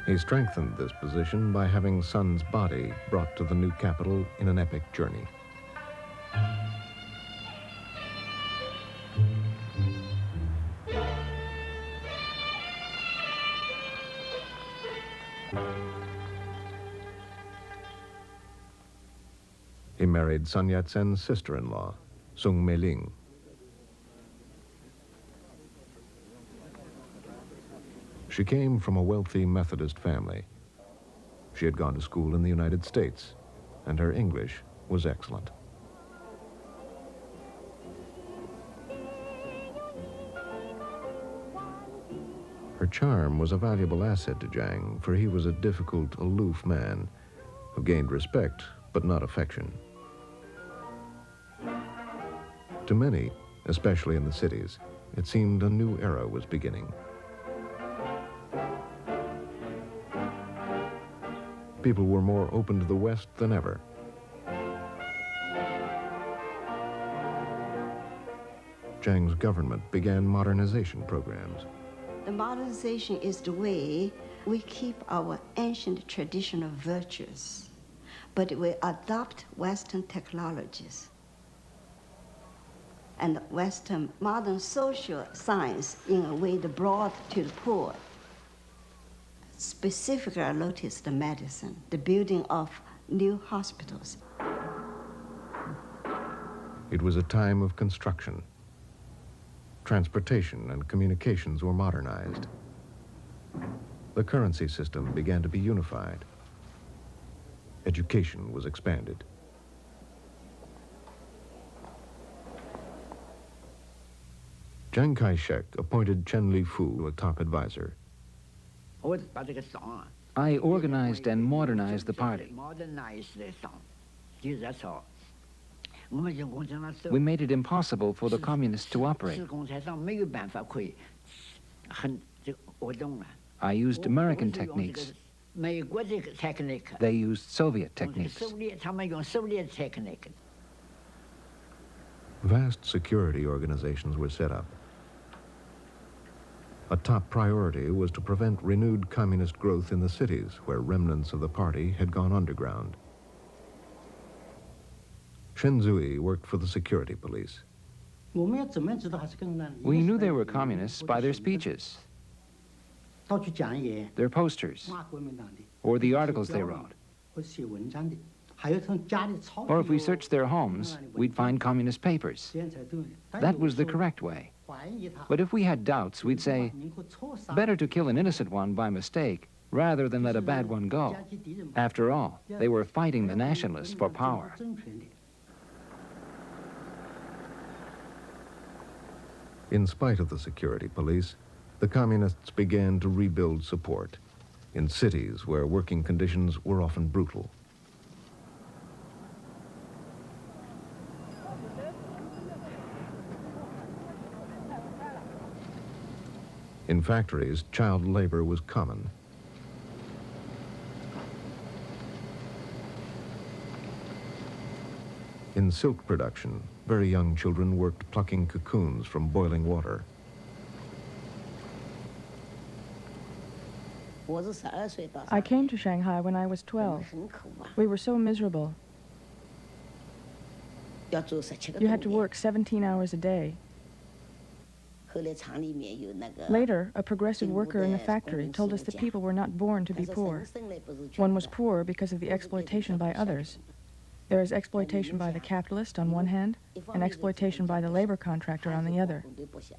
He strengthened this position by having Sun's body brought to the new capital in an epic journey. He married Sun Yat-sen's sister-in-law, Sung Mei-ling. She came from a wealthy Methodist family. She had gone to school in the United States, and her English was excellent. Her charm was a valuable asset to Chiang, for he was a difficult, aloof man who gained respect, but not affection. To many, especially in the cities, it seemed a new era was beginning. People were more open to the West than ever. Chiang's government began modernization programs. The modernization is the way we keep our ancient traditional virtues, but we adopt Western technologies and Western modern social science in a way that brought to the poor. Specifically, I noticed the medicine, the building of new hospitals. It was a time of construction. Transportation and communications were modernized. The currency system began to be unified. Education was expanded. Chiang Kai-shek appointed Chen Li-fu a top advisor. I organized and modernized the party. We made it impossible for the communists to operate. I used American techniques. They used Soviet techniques. Vast security organizations were set up. A top priority was to prevent renewed communist growth in the cities where remnants of the party had gone underground. Shen Zui worked for the security police. We knew they were communists by their speeches, their posters, or the articles they wrote. Or if we searched their homes, we'd find communist papers. That was the correct way. But if we had doubts, we'd say, better to kill an innocent one by mistake rather than let a bad one go. After all, they were fighting the nationalists for power. In spite of the security police, the communists began to rebuild support in cities where working conditions were often brutal. In factories, child labor was common. In silk production, very young children worked plucking cocoons from boiling water. I came to Shanghai when I was 12. We were so miserable. You had to work 17 hours a day. Later, a progressive worker in the factory told us that people were not born to be poor. One was poor because of the exploitation by others. There is exploitation by the capitalist on one hand, and exploitation by the labor contractor on the other.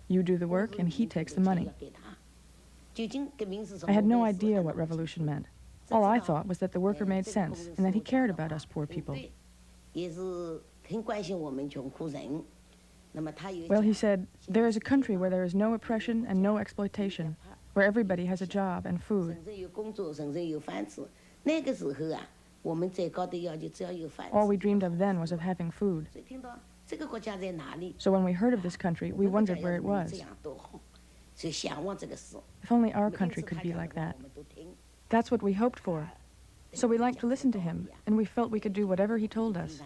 You do the work, and he takes the money. I had no idea what revolution meant. All I thought was that the worker made sense, and that he cared about us poor people. Well, he said, there is a country where there is no oppression and no exploitation, where everybody has a job and food. All we dreamed of then was of having food. So when we heard of this country, we wondered where it was. If only our country could be like that. That's what we hoped for. So we liked to listen to him, and we felt we could do whatever he told us.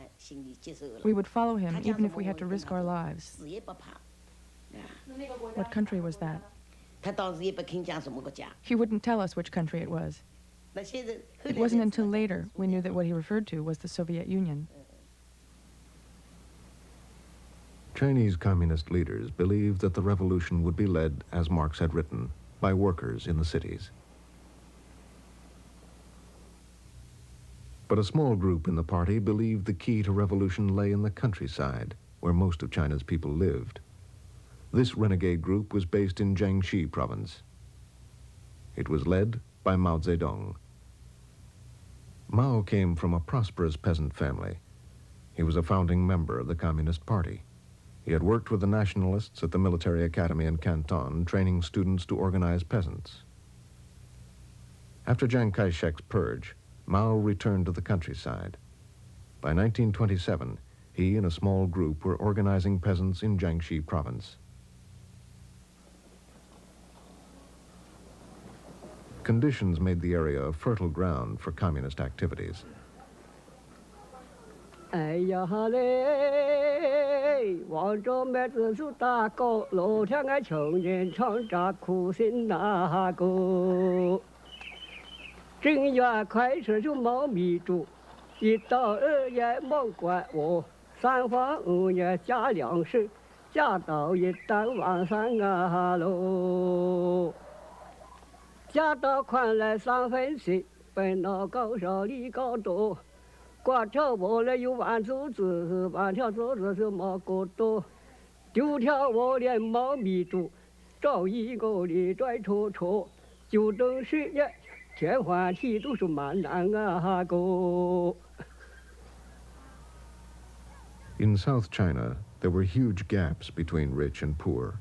We would follow him, even if we had to risk our lives. What country was that? He wouldn't tell us which country it was. It wasn't until later we knew that what he referred to was the Soviet Union. Chinese communist leaders believed that the revolution would be led, as Marx had written, by workers in the cities. But a small group in the party believed the key to revolution lay in the countryside, where most of China's people lived. This renegade group was based in Jiangxi province. It was led by Mao Zedong. Mao came from a prosperous peasant family. He was a founding member of the Communist Party. He had worked with the nationalists at the military academy in Canton, training students to organize peasants. After Chiang Kai-shek's purge, Mao returned to the countryside. By 1927, he and a small group were organizing peasants in Jiangxi province. Conditions made the area a fertile ground for communist activities. 哎呀哈嘞，望着麦子树大高，楼上个穷人唱着苦心那个。正月开始就忙米煮，一到2月忙管我，3房5月加粮食，加到一旦晚上啊喽。加到宽来3分7，本脑高少力高多。 挂条我来有万竹子，万条竹子是毛骨头，9条我连毛米煮，找一个里拽戳戳，就等10月，天换地都是蛮难啊个。 In South China, there were huge gaps between rich and poor.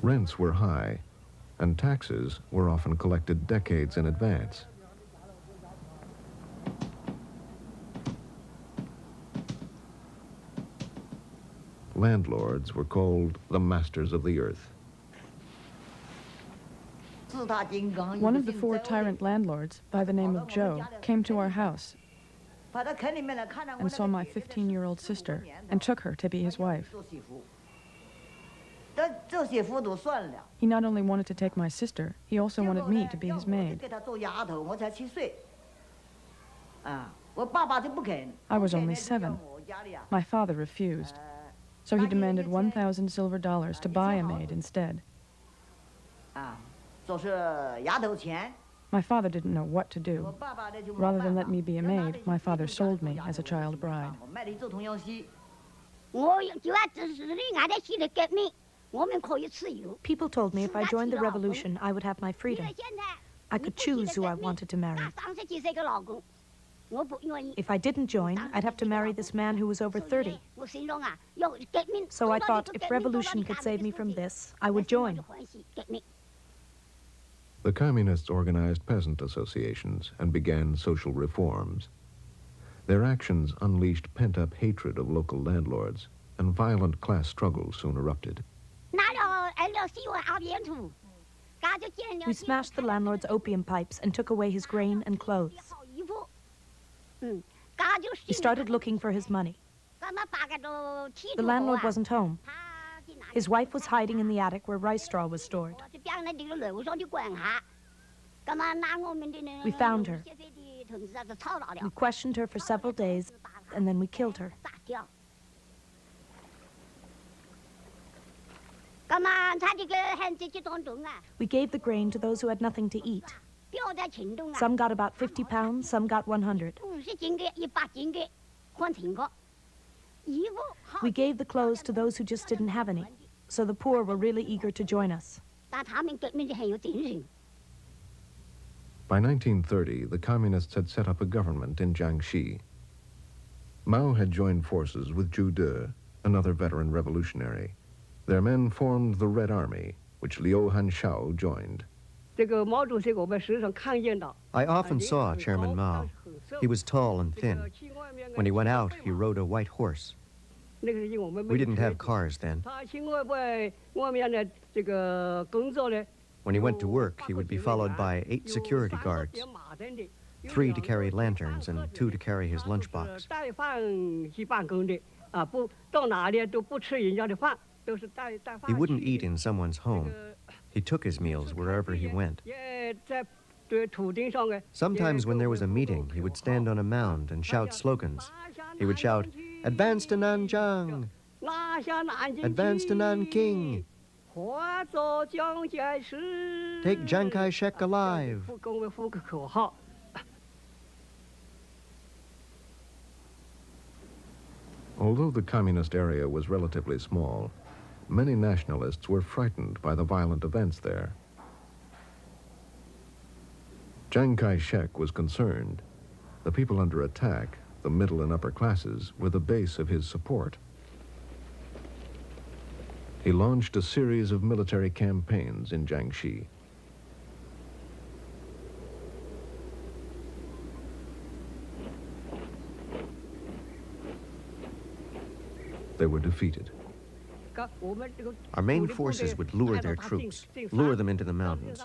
Rents were high, and taxes were often collected decades in advance. Landlords were called the masters of the earth. One of the 4 tyrant landlords, by the name of Zhou, came to our house and saw my 15-year-old sister and took her to be his wife. He not only wanted to take my sister, he also wanted me to be his maid. I was only 7. My father refused. So he demanded 1,000 silver dollars to buy a maid instead. My father didn't know what to do. Rather than let me be a maid, my father sold me as a child bride. People told me if I joined the revolution, I would have my freedom. I could choose who I wanted to marry. If I didn't join, I'd have to marry this man who was over 30. So I thought if revolution could save me from this, I would join. The communists organized peasant associations and began social reforms. Their actions unleashed pent-up hatred of local landlords, and violent class struggles soon erupted. We smashed the landlord's opium pipes and took away his grain and clothes. He started looking for his money. The landlord wasn't home. His wife was hiding in the attic where rice straw was stored. We found her. We questioned her for several days, and then we killed her. We gave the grain to those who had nothing to eat. Some got about 50 pounds, some got 100. We gave the clothes to those who just didn't have any, so the poor were really eager to join us. By 1930, the communists had set up a government in Jiangxi. Mao had joined forces with Zhu De, another veteran revolutionary. Their men formed the Red Army, which Liu Hanshao joined. I often saw Chairman Mao. He was tall and thin. When he went out, he rode a white horse. We didn't have cars then. When he went to work, he would be followed by 8 security guards, 3 to carry lanterns and 2 to carry his lunchbox. He wouldn't eat in someone's home. He took his meals wherever he went. Sometimes when there was a meeting, he would stand on a mound and shout slogans. He would shout, "Advance to Nanjing! Advance to Nanking! Take Chiang Kai-shek alive!" Although the communist area was relatively small, many nationalists were frightened by the violent events there. Chiang Kai-shek was concerned. The people under attack, the middle and upper classes, were the base of his support. He launched a series of military campaigns in Jiangxi. They were defeated. Our main forces would lure their troops, lure them into the mountains,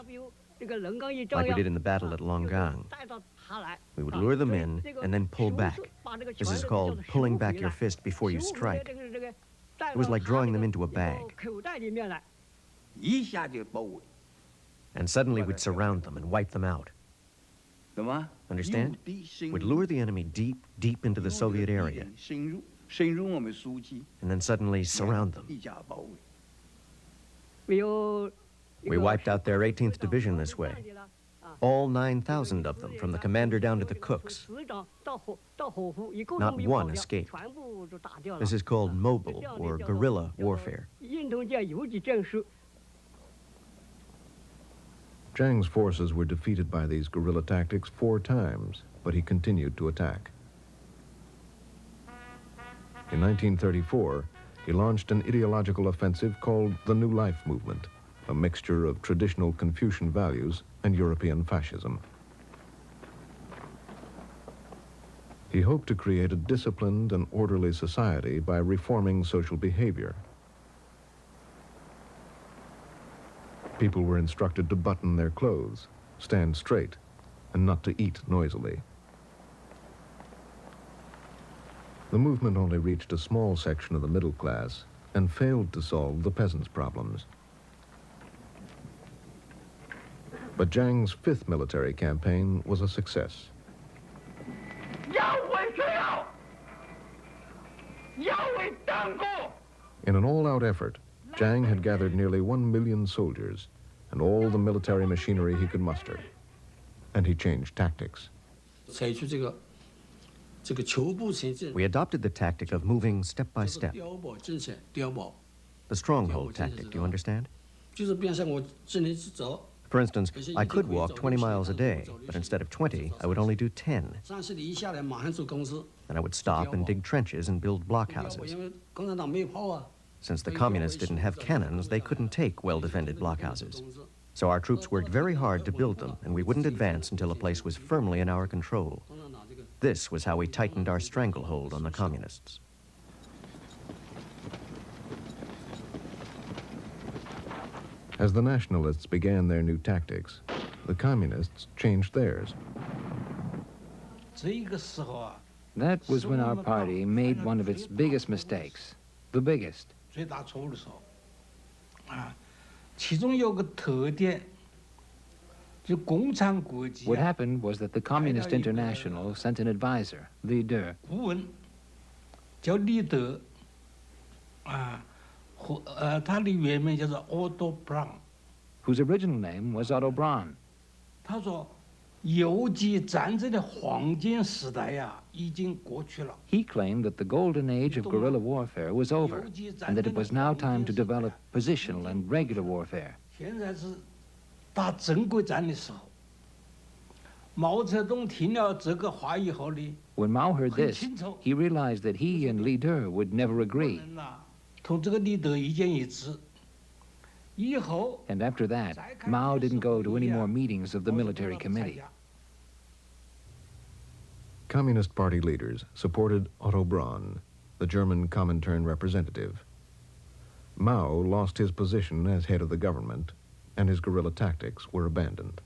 like we did in the battle at Longgang. We would lure them in and then pull back. This is called pulling back your fist before you strike. It was like drawing them into a bag. And suddenly we'd surround them and wipe them out. Understand? We'd lure the enemy deep, deep into the Soviet area, and then suddenly surround them. We wiped out their 18th Division this way. All 9,000 of them, from the commander down to the cooks. Not one escaped. This is called mobile or guerrilla warfare. Chiang's forces were defeated by these guerrilla tactics 4 times, but he continued to attack. In 1934, he launched an ideological offensive called the New Life Movement, a mixture of traditional Confucian values and European fascism. He hoped to create a disciplined and orderly society by reforming social behavior. People were instructed to button their clothes, stand straight, and not to eat noisily. The movement only reached a small section of the middle class and failed to solve the peasants' problems. But Chiang's 5th military campaign was a success. In an all-out effort, Chiang had gathered nearly 1 million soldiers and all the military machinery he could muster. And he changed tactics. We adopted the tactic of moving step by step. The stronghold tactic, do you understand? For instance, I could walk 20 miles a day, but instead of 20, I would only do 10. And I would stop and dig trenches and build blockhouses. Since the communists didn't have cannons, they couldn't take well-defended blockhouses. So our troops worked very hard to build them, and we wouldn't advance until a place was firmly in our control. This was how we tightened our stranglehold on the communists. As the nationalists began their new tactics, the communists changed theirs. That was when our party made one of its biggest mistakes, the biggest. What happened was that the Communist International sent an advisor, leader, whose original name was Otto Braun. He claimed that the golden age of guerrilla warfare was over and that it was now time to develop positional and regular warfare. When Mao heard this, he realized that he and Li De would never agree. And after that, Mao didn't go to any more meetings of the military committee. Communist Party leaders supported Otto Braun, the German Comintern representative. Mao lost his position as head of the government, and his guerrilla tactics were abandoned.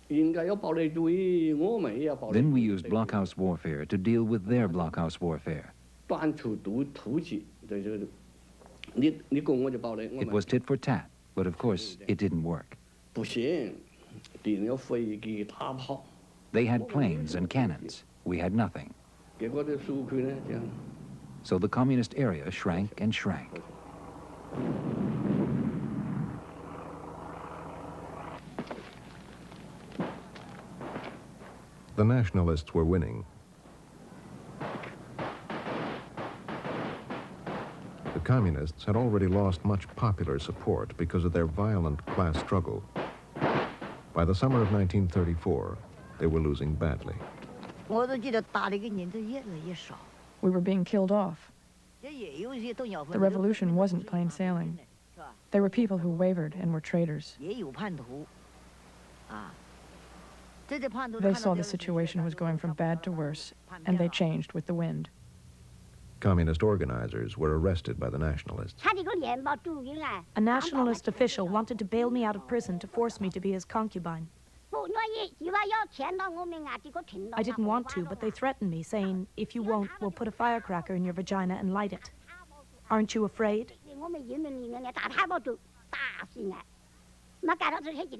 Then we used blockhouse warfare to deal with their blockhouse warfare. It was tit for tat, but of course it didn't work. They had planes and cannons. We had nothing. So the communist area shrank and shrank. The nationalists were winning. The communists had already lost much popular support because of their violent class struggle. By the summer of 1934, they were losing badly. We were being killed off. The revolution wasn't plain sailing. There were people who wavered and were traitors. They saw the situation was going from bad to worse, and they changed with the wind. Communist organizers were arrested by the nationalists. A nationalist official wanted to bail me out of prison to force me to be his concubine. I didn't want to, but they threatened me, saying, if you won't, we'll put a firecracker in your vagina and light it. Aren't you afraid?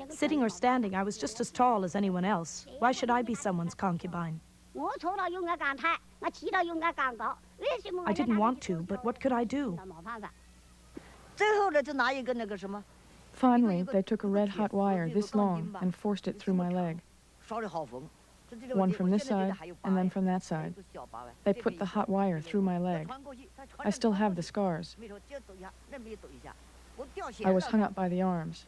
Sitting or standing, I was just as tall as anyone else. Why should I be someone's concubine? I didn't want to, but what could I do? Finally, they took a red-hot wire this long and forced it through my leg. One from this side, and then from that side. They put the hot wire through my leg. I still have the scars. I was hung up by the arms.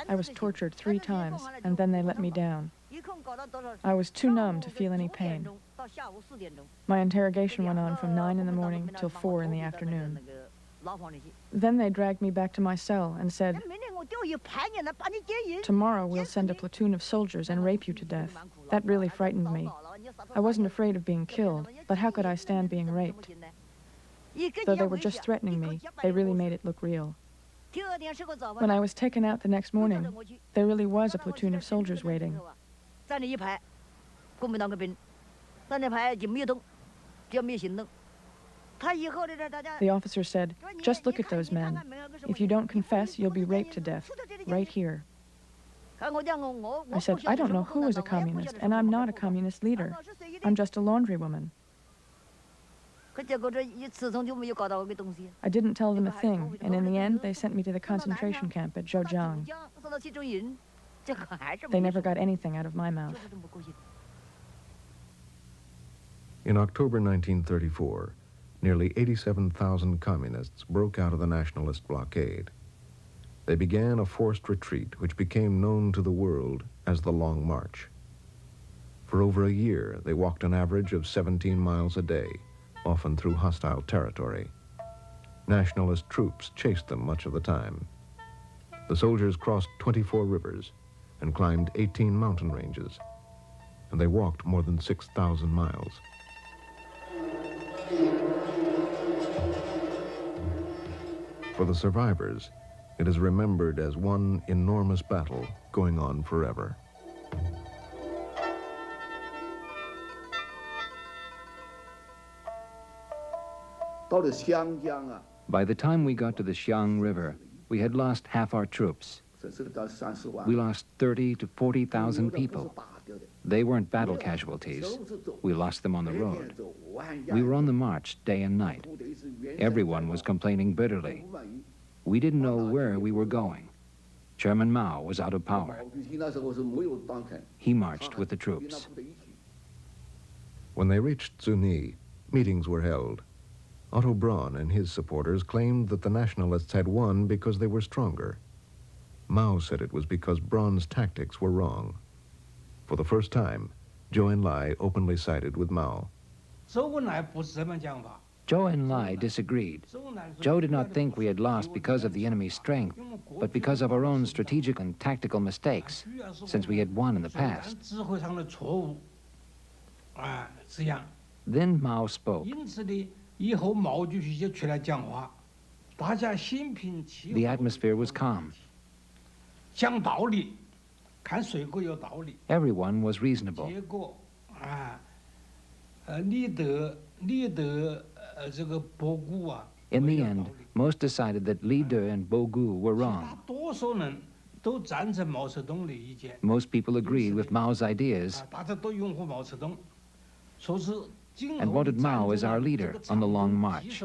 I was tortured 3 times, and then they let me down. I was too numb to feel any pain. My interrogation went on from 9 in the morning till 4 in the afternoon. Then they dragged me back to my cell and said, tomorrow we'll send a platoon of soldiers and rape you to death. That really frightened me. I wasn't afraid of being killed, but how could I stand being raped? Though they were just threatening me, they really made it look real. When I was taken out the next morning, there really was a platoon of soldiers waiting. The officer said, just look at those men. If you don't confess, you'll be raped to death, right here. I said, I don't know who is a communist, and I'm not a communist leader. I'm just a laundrywoman. I didn't tell them a thing, and in the end, they sent me to the concentration camp at Zedong. They never got anything out of my mouth. In October 1934, nearly 87,000 communists broke out of the nationalist blockade. They began a forced retreat which became known to the world as the Long March. For over a year, they walked an average of 17 miles a day, often through hostile territory. Nationalist troops chased them much of the time. The soldiers crossed 24 rivers and climbed 18 mountain ranges, and they walked more than 6,000 miles. For the survivors, it is remembered as one enormous battle going on forever. By the time we got to the Chiang River, we had lost half our troops. We lost 30 to 40,000 people. They weren't battle casualties. We lost them on the road. We were on the march day and night. Everyone was complaining bitterly. We didn't know where we were going. Chairman Mao was out of power. He marched with the troops. When they reached Zuni, meetings were held. Otto Braun and his supporters claimed that the nationalists had won because they were stronger. Mao said it was because Braun's tactics were wrong. For the first time, Zhou Enlai openly sided with Mao. Zhou Enlai disagreed. Zhou did not think we had lost because of the enemy's strength, but because of our own strategic and tactical mistakes, since we had won in the past. Then Mao spoke. The atmosphere was calm. Everyone was reasonable. In the end, most decided that Li De and Bo Gu were wrong. Most people agreed with Mao's ideas and wanted Mao as our leader on the long march.